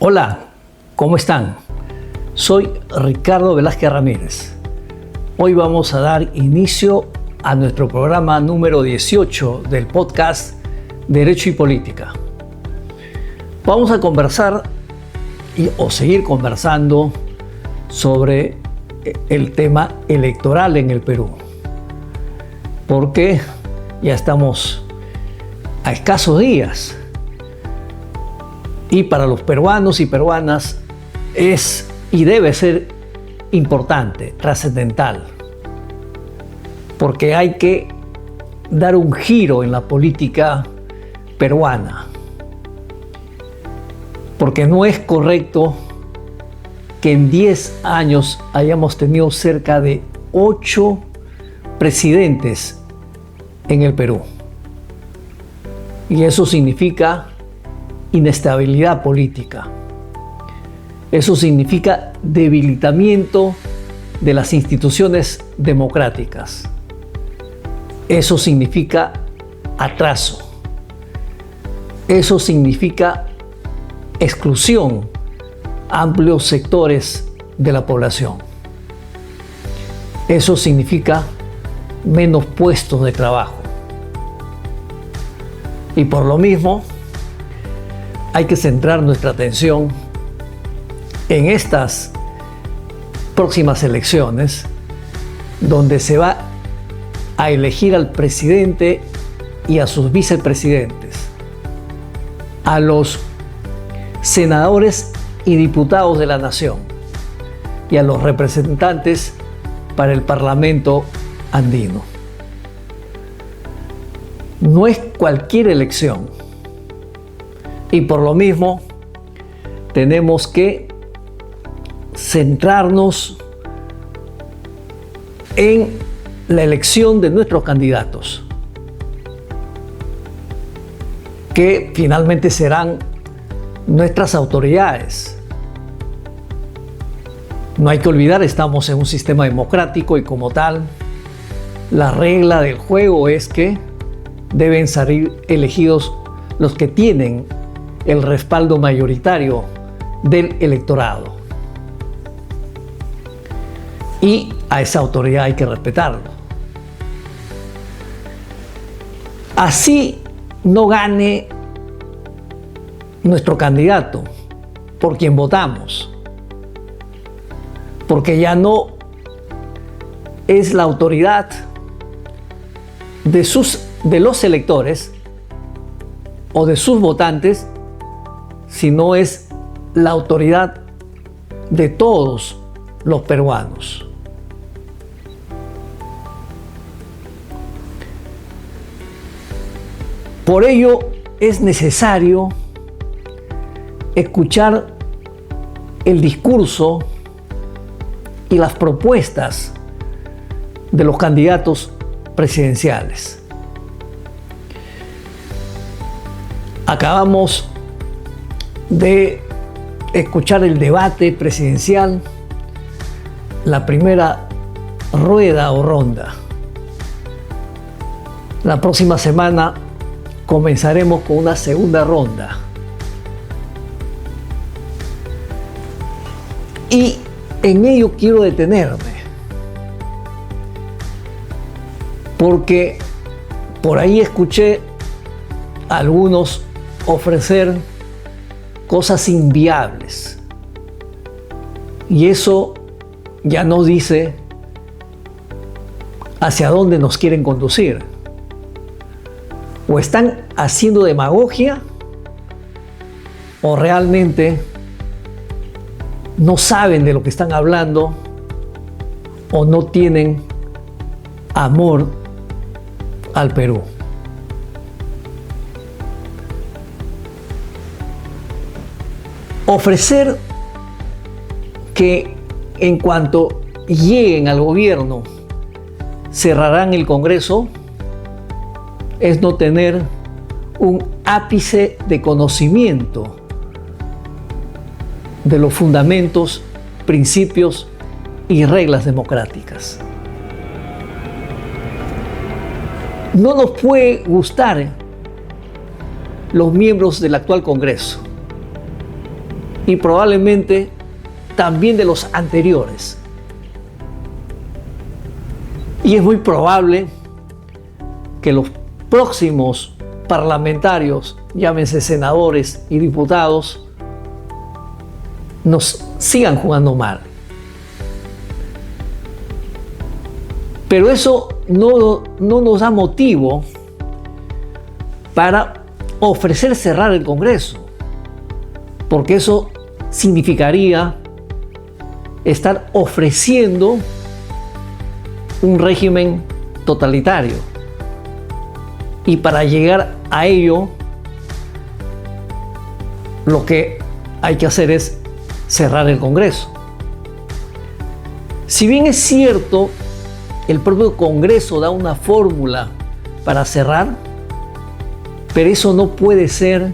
Hola, ¿cómo están? Soy Ricardo Velázquez Ramírez. Hoy vamos a dar inicio a nuestro programa número 18 del podcast Derecho y Política. Vamos a conversar o seguir conversando sobre el tema electoral en el Perú, porque ya estamos a escasos días y para los peruanos y peruanas es y debe ser importante, trascendental, porque hay que dar un giro en la política peruana, porque no es correcto que en 10 años hayamos tenido cerca de 8 presidentes en el Perú. Y eso significa inestabilidad política. Eso significa debilitamiento de las instituciones democráticas. Eso significa atraso. Eso significa exclusión a amplios sectores de la población. Eso significa menos puestos de trabajo. Y por lo mismo, hay que centrar nuestra atención en estas próximas elecciones, donde se va a elegir al presidente y a sus vicepresidentes, a los senadores y diputados de la nación y a los representantes para el Parlamento andino. No es cualquier elección. Y por lo mismo, tenemos que centrarnos en la elección de nuestros candidatos, que finalmente serán nuestras autoridades. No hay que olvidar, estamos en un sistema democrático y como tal, la regla del juego es que deben salir elegidos los que tienen el respaldo mayoritario del electorado. Y a esa autoridad hay que respetarlo. Así no gane nuestro candidato por quien votamos, porque ya no es la autoridad de los electores o de sus votantes, sino es la autoridad de todos los peruanos. Por ello es necesario escuchar el discurso y las propuestas de los candidatos presidenciales. Acabamos de escuchar el debate presidencial, la primera rueda o ronda. La próxima semana comenzaremos con una segunda ronda. Y en ello quiero detenerme, porque por ahí escuché a algunos ofrecer cosas inviables. Y eso ya nos dice hacia dónde nos quieren conducir. O están haciendo demagogia o realmente no saben de lo que están hablando o no tienen amor al Perú. Ofrecer que en cuanto lleguen al gobierno cerrarán el Congreso es no tener un ápice de conocimiento de los fundamentos, principios y reglas democráticas. No nos puede gustar los miembros del actual Congreso, y probablemente también de los anteriores. Y es muy probable que los próximos parlamentarios, llámense senadores y diputados, nos sigan jugando mal. Pero eso no nos da motivo para ofrecer cerrar el Congreso, porque eso significaría estar ofreciendo un régimen totalitario. Y para llegar a ello, lo que hay que hacer es cerrar el Congreso. Si bien es cierto, el propio Congreso da una fórmula para cerrar, pero eso no puede ser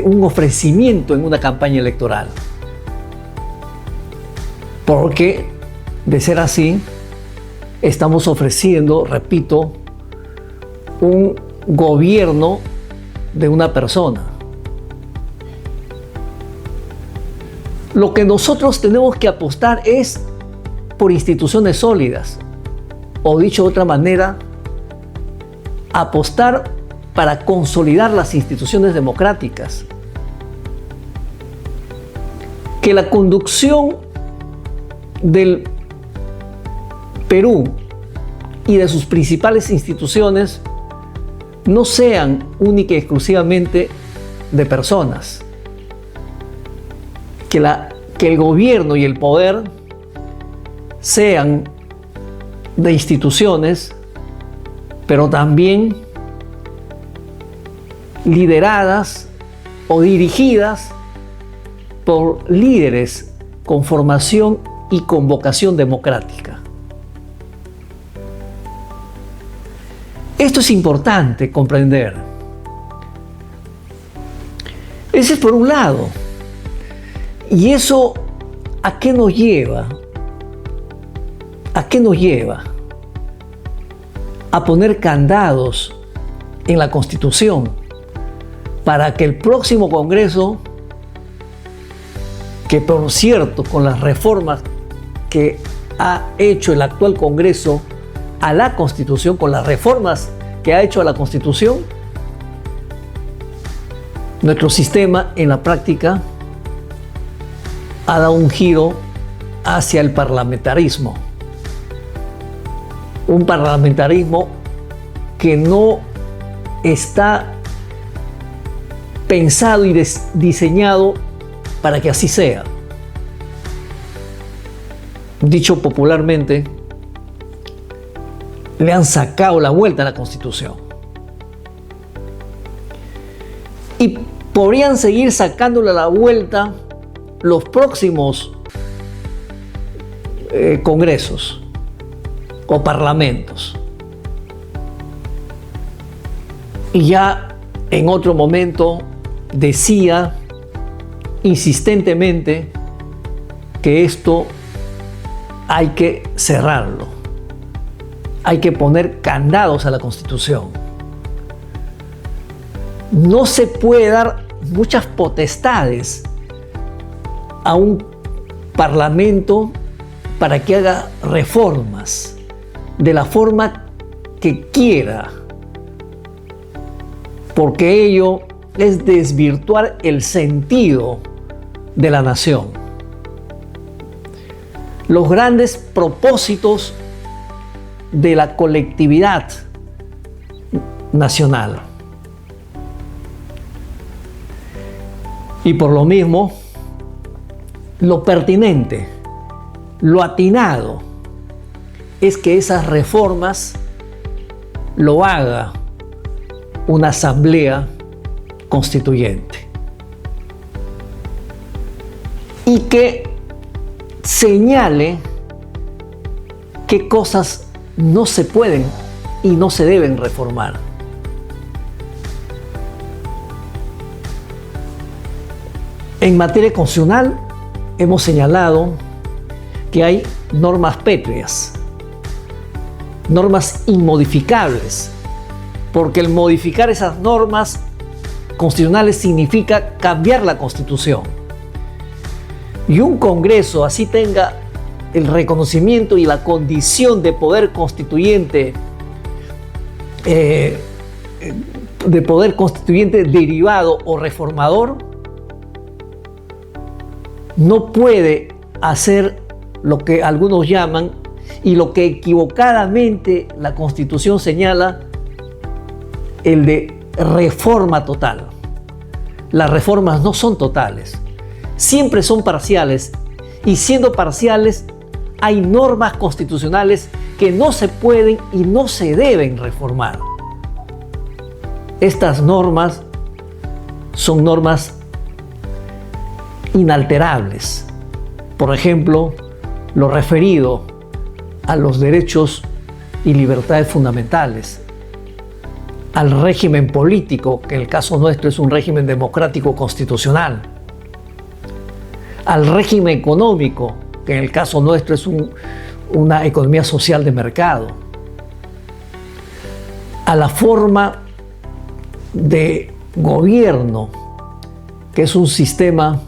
un ofrecimiento en una campaña electoral. Porque, de ser así, estamos ofreciendo, repito, un gobierno de una persona. Lo que nosotros tenemos que apostar es por instituciones sólidas, o dicho de otra manera, apostar para consolidar las instituciones democráticas. Que la conducción del Perú y de sus principales instituciones no sean única y exclusivamente de personas. Que el gobierno y el poder sean de instituciones, pero también lideradas o dirigidas por líderes con formación y con vocación democrática. Esto es importante comprender. Ese es por un lado. ¿Y eso a qué nos lleva? ¿A qué nos lleva? A poner candados en la Constitución para que el próximo Congreso, que por cierto, con las reformas que ha hecho el actual Congreso a la Constitución, con las reformas que ha hecho a la Constitución, nuestro sistema en la práctica ha dado un giro hacia el parlamentarismo. Un parlamentarismo que no está pensado y diseñado para que así sea. Dicho popularmente, le han sacado la vuelta a la Constitución. Y podrían seguir sacándole la vuelta los próximos congresos o parlamentos. Y ya en otro momento decía insistentemente que esto hay que cerrarlo. Hay que poner candados a la Constitución. No se puede dar muchas potestades a un parlamento para que haga reformas de la forma que quiera, porque ello es desvirtuar el sentido de la nación. Los grandes propósitos de la colectividad nacional. Y por lo mismo, lo pertinente, lo atinado, es que esas reformas lo haga una asamblea constituyente y que señale qué cosas no se pueden y no se deben reformar. En materia constitucional hemos señalado que hay normas pétreas, normas inmodificables, porque el modificar esas normas constitucionales significa cambiar la Constitución. Y un Congreso, así tenga el reconocimiento y la condición de poder constituyente, derivado o reformador, no puede hacer lo que algunos llaman, y lo que equivocadamente la Constitución señala, el de reforma total. Las reformas no son totales, siempre son parciales, y siendo parciales hay normas constitucionales que no se pueden y no se deben reformar. Estas normas son normas inalterables. Por ejemplo, lo referido a los derechos y libertades fundamentales, al régimen político, que en el caso nuestro es un régimen democrático constitucional, al régimen económico, que en el caso nuestro es una economía social de mercado, a la forma de gobierno, que es un sistema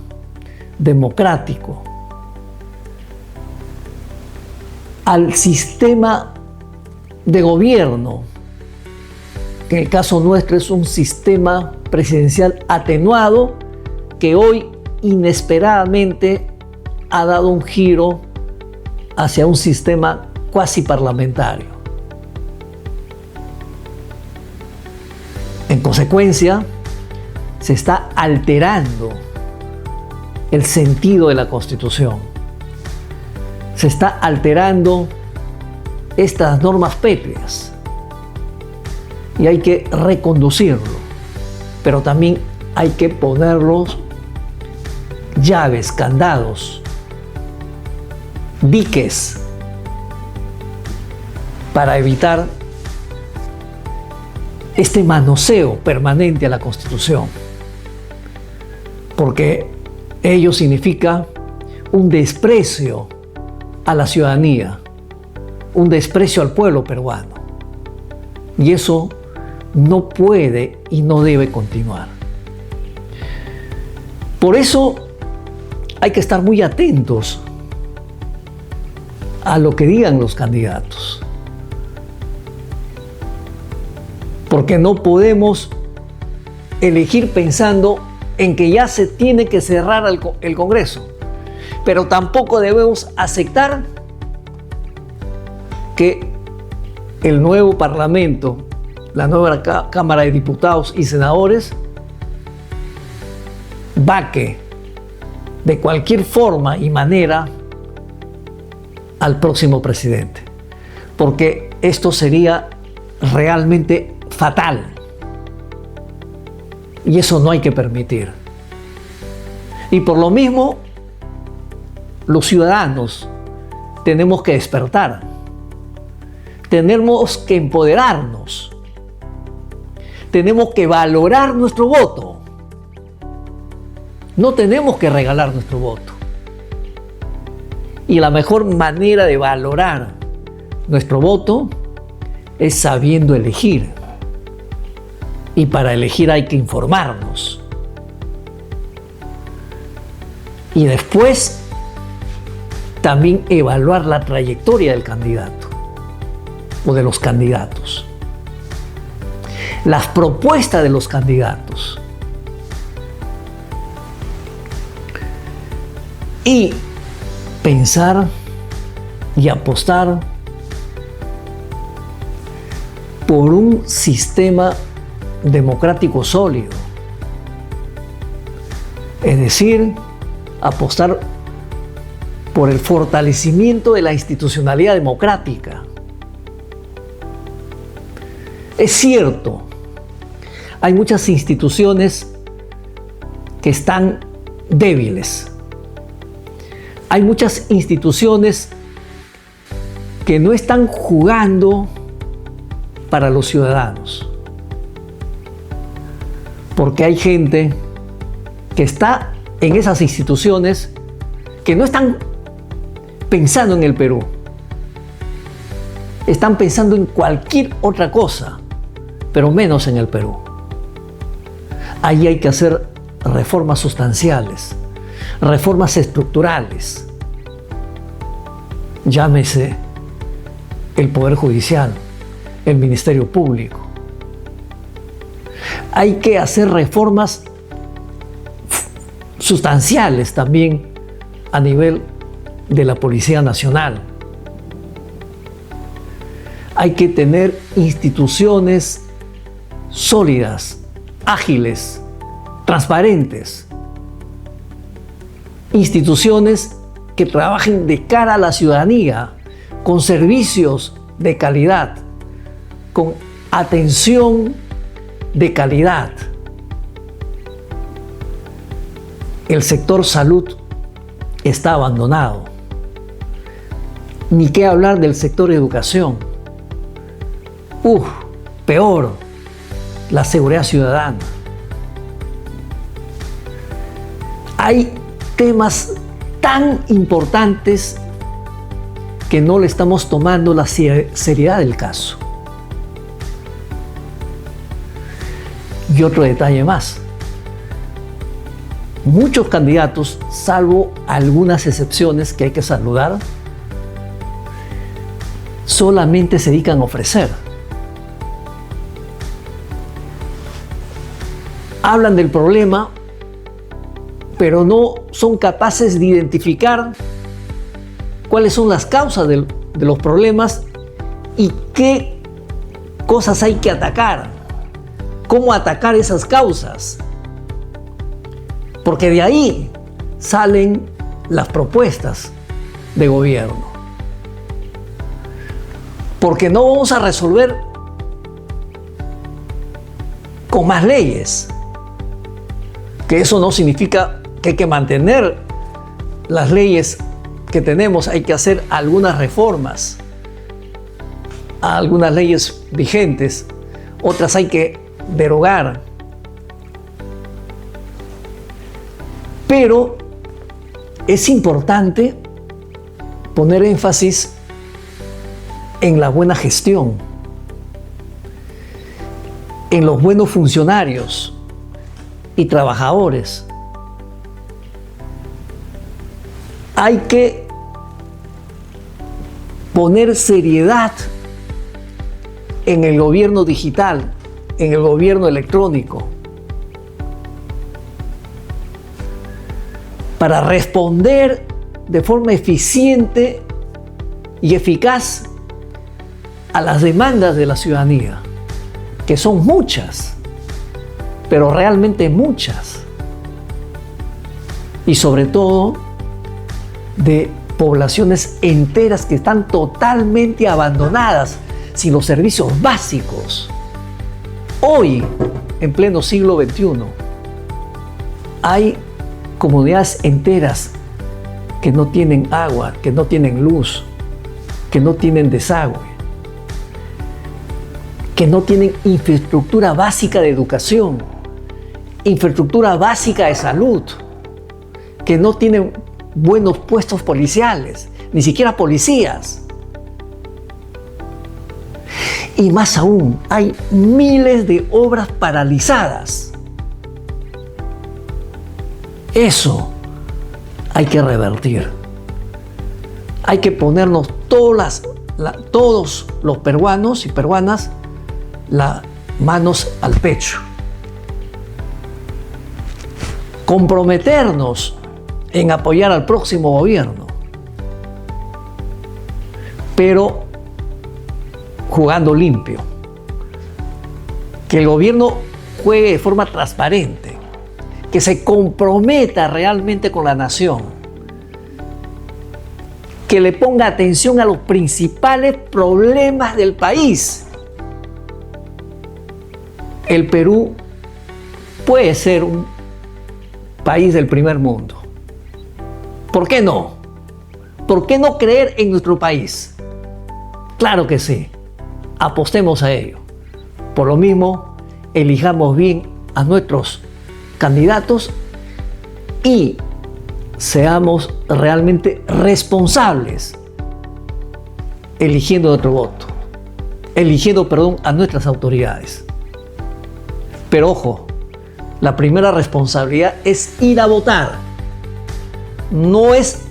democrático, al sistema de gobierno, que en el caso nuestro es un sistema presidencial atenuado, que hoy inesperadamente ha dado un giro hacia un sistema cuasi parlamentario. En consecuencia, se está alterando el sentido de la Constitución. Se está alterando estas normas pétreas y hay que reconducirlo, pero también hay que ponerlos llaves, candados, diques para evitar este manoseo permanente a la Constitución, porque ello significa un desprecio a la ciudadanía, un desprecio al pueblo peruano, y eso no puede y no debe continuar. Por eso hay que estar muy atentos a lo que digan los candidatos, porque no podemos elegir pensando en que ya se tiene que cerrar el Congreso, pero tampoco debemos aceptar que el nuevo Parlamento, la nueva Cámara de Diputados y Senadores, vaque de cualquier forma y manera al próximo presidente, porque esto sería realmente fatal y eso no hay que permitir. Y por lo mismo, los ciudadanos tenemos que despertar, tenemos que empoderarnos, tenemos que valorar nuestro voto. No tenemos que regalar nuestro voto. Y la mejor manera de valorar nuestro voto es sabiendo elegir. Y para elegir hay que informarnos. Y después también evaluar la trayectoria del candidato o de los candidatos, las propuestas de los candidatos. Y pensar y apostar por un sistema democrático sólido. Es decir, apostar por el fortalecimiento de la institucionalidad democrática. Es cierto, hay muchas instituciones que están débiles. Hay muchas instituciones que no están jugando para los ciudadanos, porque hay gente que está en esas instituciones que no están pensando en el Perú, están pensando en cualquier otra cosa, pero menos en el Perú. Ahí hay que hacer reformas sustanciales, reformas estructurales. Llámese el Poder Judicial, el Ministerio Público. Hay que hacer reformas sustanciales también a nivel de la Policía Nacional. Hay que tener instituciones sólidas, ágiles, transparentes. Instituciones que trabajen de cara a la ciudadanía, con servicios de calidad, con atención de calidad. El sector salud está abandonado. Ni qué hablar del sector educación. Peor, la seguridad ciudadana. Hay temas tan importantes que no le estamos tomando la seriedad del caso. Y otro detalle más. Muchos candidatos, salvo algunas excepciones que hay que saludar, solamente se dedican a ofrecer. Hablan del problema, pero no son capaces de identificar cuáles son las causas de los problemas y qué cosas hay que atacar, cómo atacar esas causas. Porque de ahí salen las propuestas de gobierno. Porque no vamos a resolver con más leyes. Que eso no significa que hay que mantener las leyes que tenemos, hay que hacer algunas reformas a algunas leyes vigentes, otras hay que derogar. Pero es importante poner énfasis en la buena gestión, en los buenos funcionarios y trabajadores. Hay que poner seriedad en el gobierno digital, en el gobierno electrónico, para responder de forma eficiente y eficaz a las demandas de la ciudadanía, que son muchas, pero realmente muchas, y sobre todo de poblaciones enteras que están totalmente abandonadas, sin los servicios básicos. Hoy, en pleno siglo XXI, hay comunidades enteras que no tienen agua, que no tienen luz, que no tienen desagüe, que no tienen infraestructura básica de educación, infraestructura básica de salud, que no tienen buenos puestos policiales, ni siquiera policías. Y más aún, hay miles de obras paralizadas. Eso hay que revertir. Hay que ponernos todos los peruanos y peruanas las manos al pecho. Comprometernos en apoyar al próximo gobierno, pero jugando limpio. Que el gobierno juegue de forma transparente, que se comprometa realmente con la nación, que le ponga atención a los principales problemas del país. El Perú puede ser un país del primer mundo. ¿Por qué no? ¿Por qué no creer en nuestro país? Claro que sí. Apostemos a ello. Por lo mismo, elijamos bien a nuestros candidatos y seamos realmente responsables eligiendo nuestro voto, eligiendo, a nuestras autoridades. Pero ojo, La primera responsabilidad es ir a votar. No es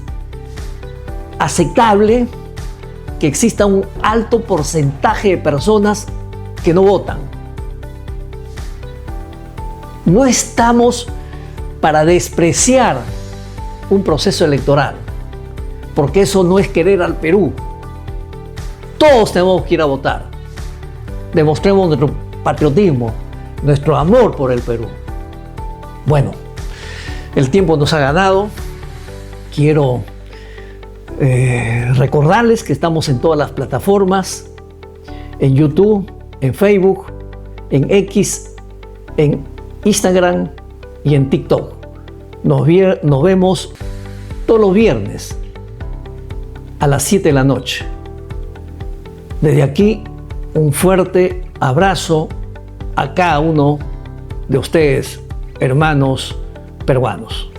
aceptable que exista un alto porcentaje de personas que no votan. No estamos para despreciar un proceso electoral, porque eso no es querer al Perú. Todos tenemos que ir a votar. Demostremos nuestro patriotismo, nuestro amor por el Perú. Bueno, el tiempo nos ha ganado. Quiero recordarles que estamos en todas las plataformas, en YouTube, en Facebook, en X, en Instagram y en TikTok. Nos vemos todos los viernes a las 7 de la noche. Desde aquí, un fuerte abrazo a cada uno de ustedes, hermanos peruanos.